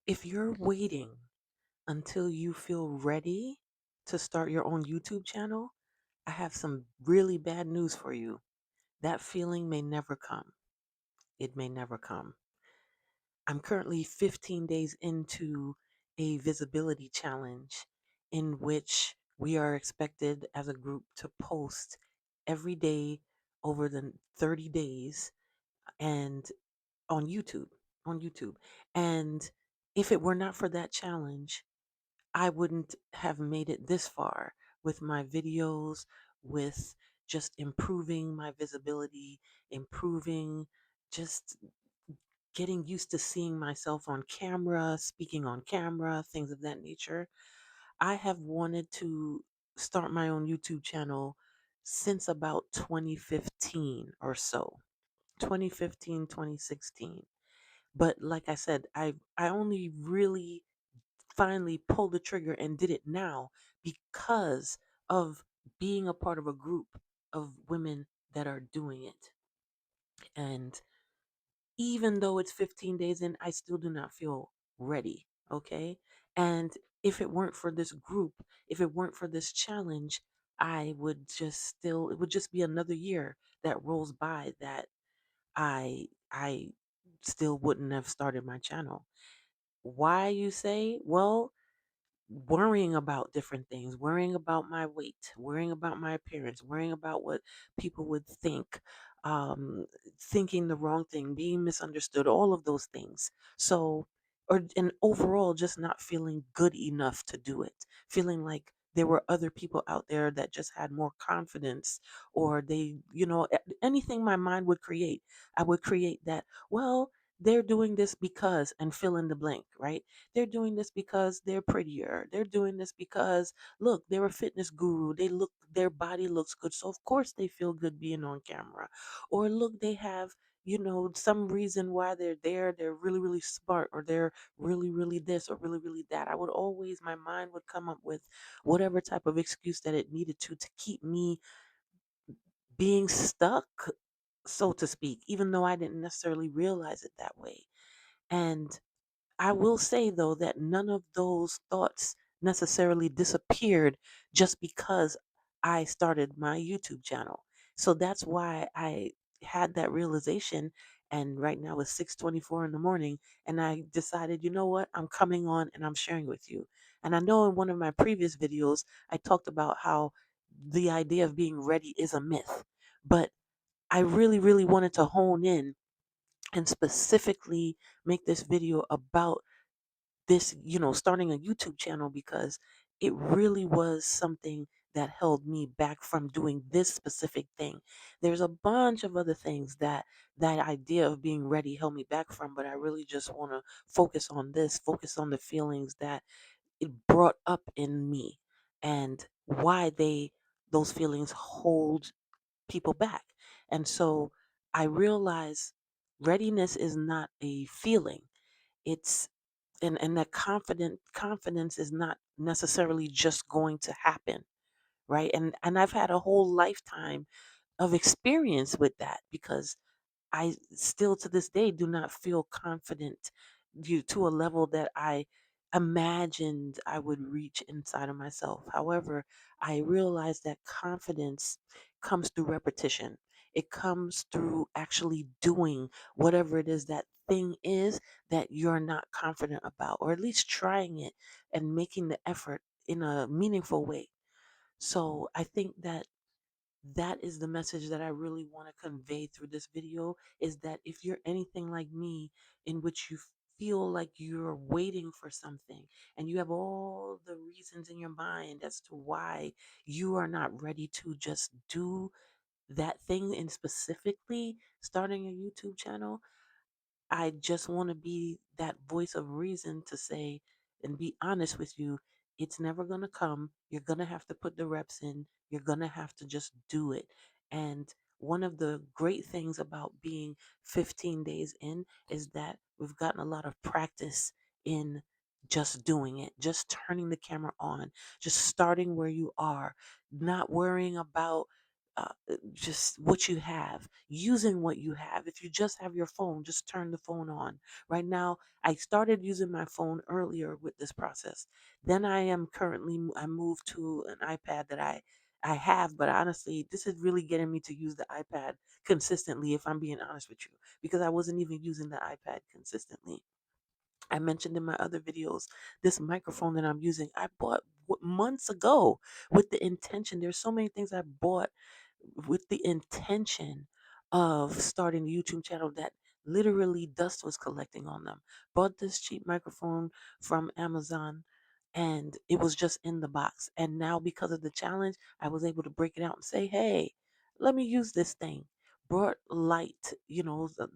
If you're waiting until you feel ready to start your own YouTube channel, I have some really bad news for you. That feeling may never come. It may never come. I'm currently 15 days into a visibility challenge in which we are expected as a group to post every day over the 30 days and on YouTube, on YouTube. And if it were not for that challenge, I wouldn't have made it this far with my videos, with just improving my visibility, improving, just getting used to seeing myself on camera, speaking on camera, things of that nature. I have wanted to start my own YouTube channel since about 2015 or so. 2015, 2016. But like I said, I only really finally pulled the trigger and did it now because of being a part of a group of women that are doing it. And even though it's 15 days in, I still do not feel ready. Okay. And if it weren't for this group, if it weren't for this challenge, I would just still, it would just be another year that rolls by that I still wouldn't have started my channel. Why, you say? Well, worrying about different things, worrying about my weight, worrying about my appearance, worrying about what people would think, thinking the wrong thing, being misunderstood, all of those things. So, and overall, just not feeling good enough to do it, feeling like there were other people out there that just had more confidence, or they, anything my mind would create, I would create that, well, they're doing this because, and fill in the blank, right? They're doing this because they're prettier. They're doing this because, look, they're a fitness guru. Their body looks good. So of course they feel good being on camera. Or look, they have, some reason why they're there. They're really, really smart, or they're really, really this, or really, really that. I would always, my mind would come up with whatever type of excuse that it needed to keep me being stuck, so to speak, even though I didn't necessarily realize it that way. And I will say though that none of those thoughts necessarily disappeared just because I started my YouTube channel. So that's why I had that realization, and right now it's 6:24 in the morning, and I decided, you know what? I'm coming on and I'm sharing with you. And I know in one of my previous videos I talked about how the idea of being ready is a myth. But I really, really wanted to hone in and specifically make this video about this, starting a YouTube channel, because it really was something that held me back from doing this specific thing. There's a bunch of other things that idea of being ready held me back from, but I really just want to focus on this, focus on the feelings that it brought up in me, and why those feelings hold people back. And so I realize readiness is not a feeling. It's and that confidence is not necessarily just going to happen, right? And I've had a whole lifetime of experience with that, because I still to this day do not feel confident due to a level that I imagined I would reach inside of myself. However, I realize that confidence comes through repetition. It comes through actually doing whatever it is that thing is that you're not confident about, or at least trying it and making the effort in a meaningful way. So I think that is the message that I really want to convey through this video, is that if you're anything like me, in which you feel like you're waiting for something and you have all the reasons in your mind as to why you are not ready to just do that thing, and specifically starting a YouTube channel, I just want to be that voice of reason to say and be honest with you. It's never going to come. You're going to have to put the reps in. You're going to have to just do it. And one of the great things about being 15 days in is that we've gotten a lot of practice in just doing it, just turning the camera on, just starting where you are, not worrying about just what you have, using what you have. If you just have your phone, just turn the phone on. Right now, I started using my phone earlier with this process. Then I moved to an iPad that I have, but honestly, this is really getting me to use the iPad consistently, if I'm being honest with you, because I wasn't even using the iPad consistently. I mentioned in my other videos this microphone that I'm using. I bought months ago with the intention. There's so many things I bought with the intention of starting a YouTube channel that literally dust was collecting on them. Bought this cheap microphone from Amazon and it was just in the box. And now, because of the challenge, I was able to break it out and say, hey, let me use this thing. Brought light,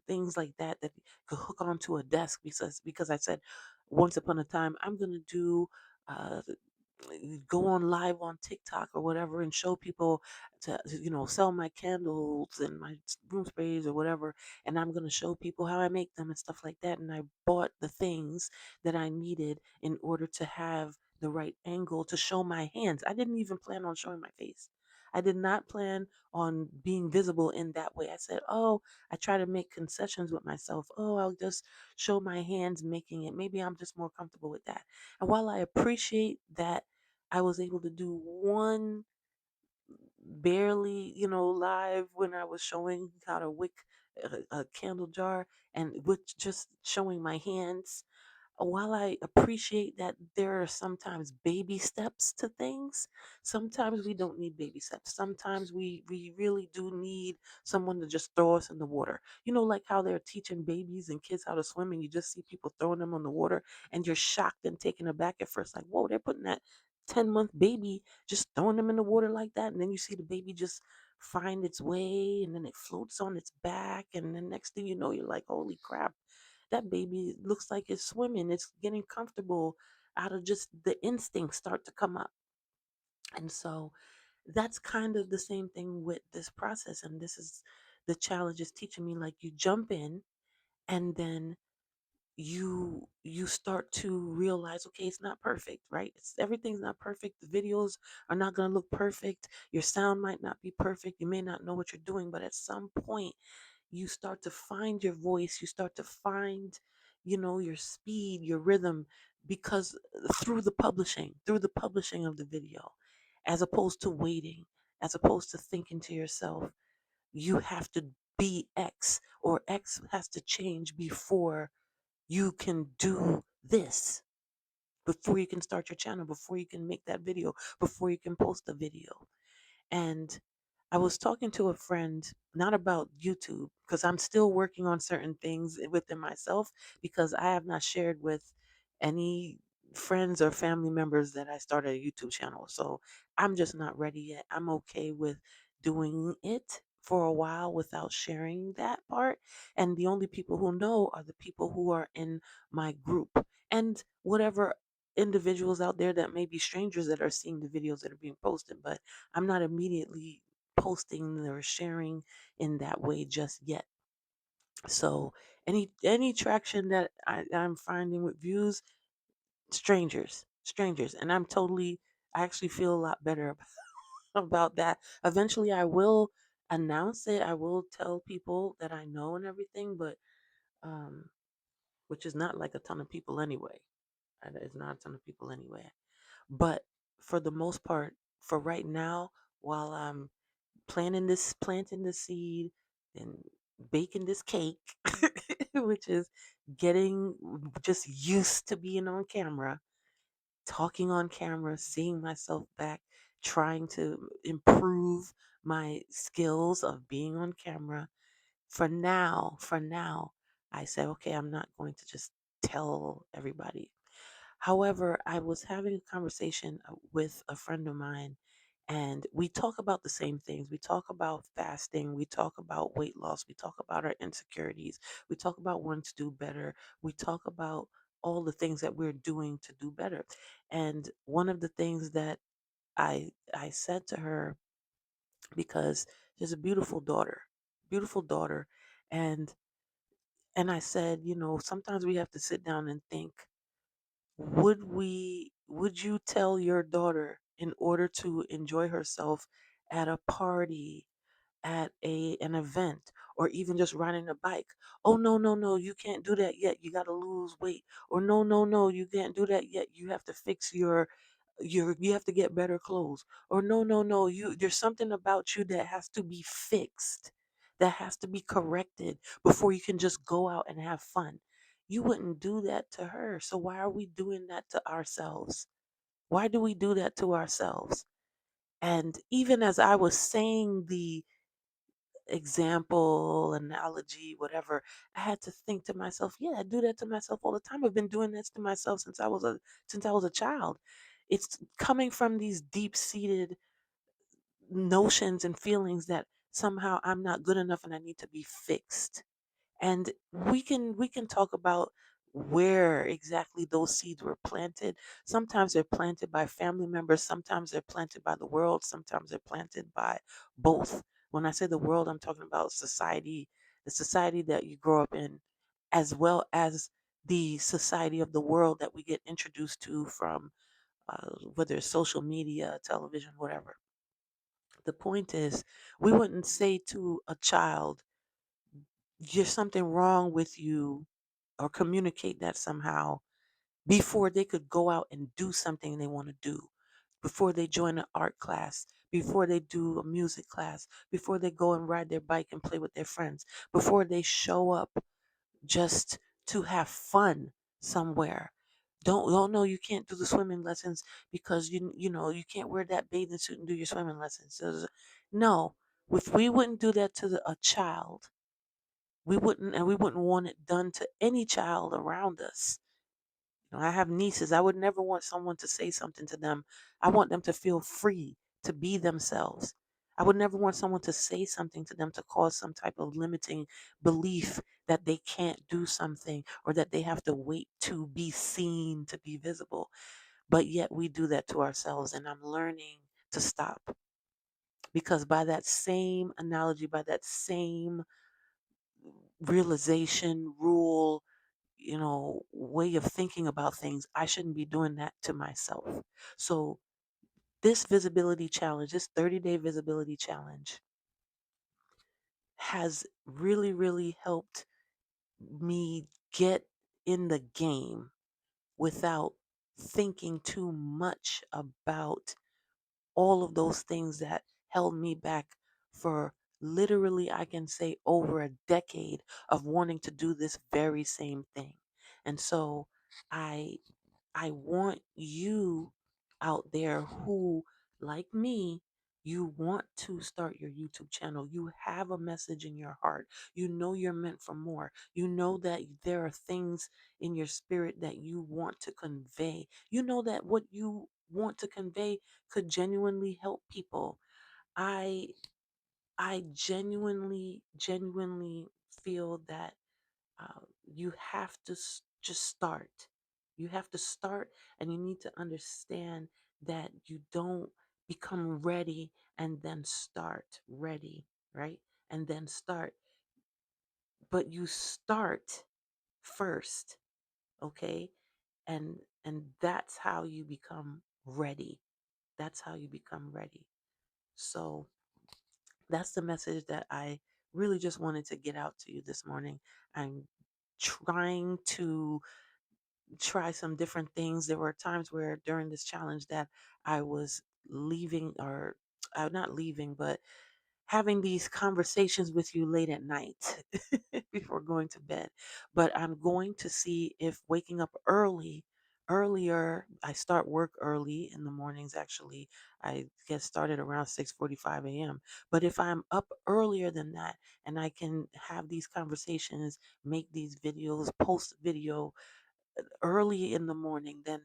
things like that that could hook onto a desk because I said once upon a time I'm gonna do uh, go on live on TikTok or whatever and show people to sell my candles and my room sprays or whatever, and I'm going to show people how I make them and stuff like that. And I bought the things that I needed in order to have the right angle to show my hands. I didn't even plan on showing my face. I did not plan on being visible in that way. I said, oh, I try to make concessions with myself. Oh, I'll just show my hands making it. Maybe I'm just more comfortable with that. And while I appreciate that I was able to do one barely, live when I was showing how to wick a candle jar and with just showing my hands, while I appreciate that there are sometimes baby steps to things, sometimes we don't need baby steps. Sometimes we really do need someone to just throw us in the water. Like how they're teaching babies and kids how to swim, and you just see people throwing them on the water, and you're shocked and taken aback at first, like, whoa, they're putting that 10-month baby, just throwing them in the water like that. And then you see the baby just find its way, and then it floats on its back. And then next thing you know, you're like, holy crap, that baby looks like it's swimming. It's getting comfortable out of just the instincts start to come up. And so that's kind of the same thing with this process. And this is the challenge is teaching me, like, you jump in and then you start to realize, okay, it's not perfect, right? Everything's not perfect. The videos are not going to look perfect. Your sound might not be perfect. You may not know what you're doing, but at some point you start to find your voice. You start to find, your speed, your rhythm, because through the publishing of the video, as opposed to waiting, as opposed to thinking to yourself, you have to be X, or X has to change before you can do this, before you can start your channel, before you can make that video, before you can post a video. And I was talking to a friend, not about YouTube, because I'm still working on certain things within myself, because I have not shared with any friends or family members that I started a YouTube channel. So I'm just not ready yet. I'm okay with doing it for a while without sharing that part. And the only people who know are the people who are in my group, and whatever individuals out there that may be strangers that are seeing the videos that are being posted. But I'm not immediately posting or sharing in that way just yet. So any traction that I'm finding with views, strangers, and I actually feel a lot better about that. Eventually, I will announce it. I will tell people that I know and everything, but um, which is not like a ton of people anyway. It's not a ton of people anyway. But for the most part, for right now, while I'm planting the seed and baking this cake, which is getting just used to being on camera, talking on camera, seeing myself back, trying to improve my skills of being on camera. For now, I said, okay, I'm not going to just tell everybody. However, I was having a conversation with a friend of mine, and we talk about the same things. We talk about fasting, we talk about weight loss, we talk about our insecurities, we talk about wanting to do better, we talk about all the things that we're doing to do better. And one of the things that I said to her, because she's a beautiful daughter, and I said, sometimes we have to sit down and think, would you tell your daughter, in order to enjoy herself at a party, at an event, or even just riding a bike. Oh no, no, no, you can't do that yet. You got to lose weight. Or no, no, no, you can't do that yet. You have to fix your you have to get better clothes. Or no, no, no, you there's something about you that has to be fixed. That has to be corrected before you can just go out and have fun. You wouldn't do that to her. So why are we doing that to ourselves? Why do we do that to ourselves? And even as I was saying the example, analogy, whatever, I had to think to myself, yeah, I do that to myself all the time. I've been doing this to myself since I was a child. It's coming from these deep-seated notions and feelings that somehow I'm not good enough and I need to be fixed. And we can talk about where exactly those seeds were planted. Sometimes they're planted by family members, sometimes they're planted by the world, sometimes they're planted by both. When I say the world, I'm talking about society, the society that you grow up in, as well as the society of the world that we get introduced to from whether it's social media, television, whatever. The point is, we wouldn't say to a child, there's something wrong with you, or communicate that somehow before they could go out and do something they want to do, before they join an art class, before they do a music class, before they go and ride their bike and play with their friends, before they show up just to have fun somewhere. Don't know you can't do the swimming lessons because you can't wear that bathing suit and do your swimming lessons. No, if we wouldn't do that to a child, we wouldn't want it done to any child around us. I have nieces. I would never want someone to say something to them. I want them to feel free to be themselves. I would never want someone to say something to them to cause some type of limiting belief that they can't do something, or that they have to wait to be seen to be visible. But yet we do that to ourselves, and I'm learning to stop, because by that same analogy, by that same realization, rule, way of thinking about things, I shouldn't be doing that to myself. So this visibility challenge, this 30-day visibility challenge, has really, really helped me get in the game without thinking too much about all of those things that held me back for literally, I can say, over a decade of wanting to do this very same thing. And so I I want you out there who, like me, you want to start your YouTube channel. You have a message in your heart. You know you're meant for more. You know that there are things in your spirit that you want to convey. You know that what you want to convey could genuinely help people. I I genuinely feel that you have to just start. You have to start, and you need to understand that you don't become ready and then start ready, right? And then start, but you start first, okay? And that's how you become ready. That's how you become ready. So that's the message that I really just wanted to get out to you this morning. I'm trying to try some different things. There were times where during this challenge that I was leaving, or not leaving, but having these conversations with you late at night before going to bed. But I'm going to see if waking up earlier, I start work early in the mornings actually. I get started around 6:45 a.m. But if I'm up earlier than that and I can have these conversations, make these videos, post video early in the morning, then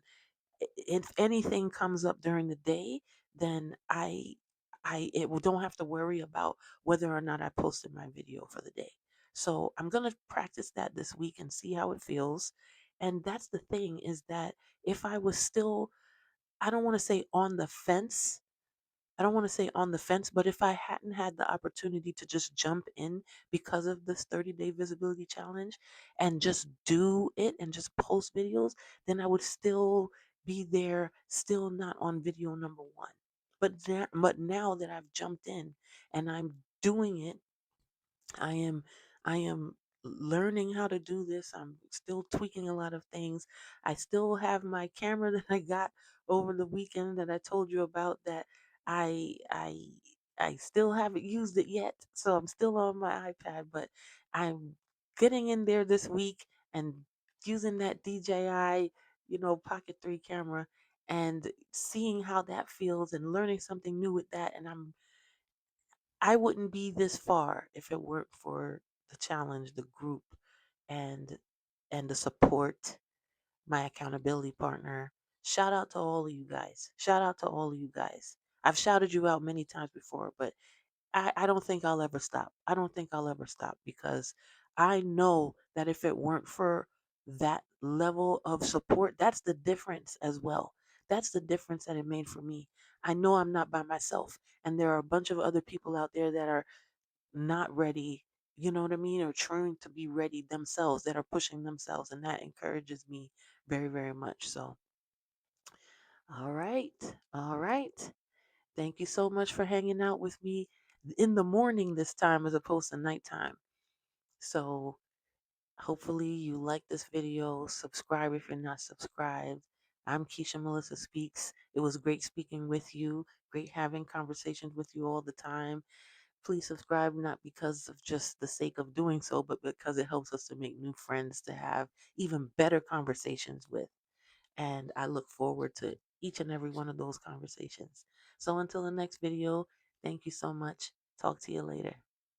if anything comes up during the day, then don't have to worry about whether or not I posted my video for the day. So I'm gonna practice that this week and see how it feels. And that's the thing, is that if I was still, I don't want to say on the fence, I don't want to say on the fence, but if I hadn't had the opportunity to just jump in because of this 30-day visibility challenge and just do it and just post videos, then I would still be there, still not on video number one. But now that I've jumped in and I'm doing it. I am I am learning how to do this. I'm still tweaking a lot of things. I still have my camera that I got over the weekend that I told you about that I I I still haven't used it yet. So I'm still on my iPad, but I'm getting in there this week and using that DJI, Pocket 3 camera and seeing how that feels and learning something new with that, and I wouldn't be this far if it weren't for the challenge, the group, and the support, my accountability partner. Shout out to all of you guys. Shout out to all of you guys. I've shouted you out many times before, but I don't think I'll ever stop. I don't think I'll ever stop because I know that if it weren't for that level of support, that's the difference as well. That's the difference that it made for me. I know I'm not by myself, and there are a bunch of other people out there that are not ready, you know what I mean, or trying to be ready themselves, that are pushing themselves, and that encourages me very, very much. So, all right, all right. Thank you so much for hanging out with me in the morning this time as opposed to nighttime. So, hopefully, you like this video. Subscribe if you're not subscribed. I'm Keisha Melissa Speaks. It was great speaking with you, great having conversations with you all the time. Please subscribe, not because of just the sake of doing so, but because it helps us to make new friends to have even better conversations with. And I look forward to each and every one of those conversations. So until the next video, thank you so much. Talk to you later.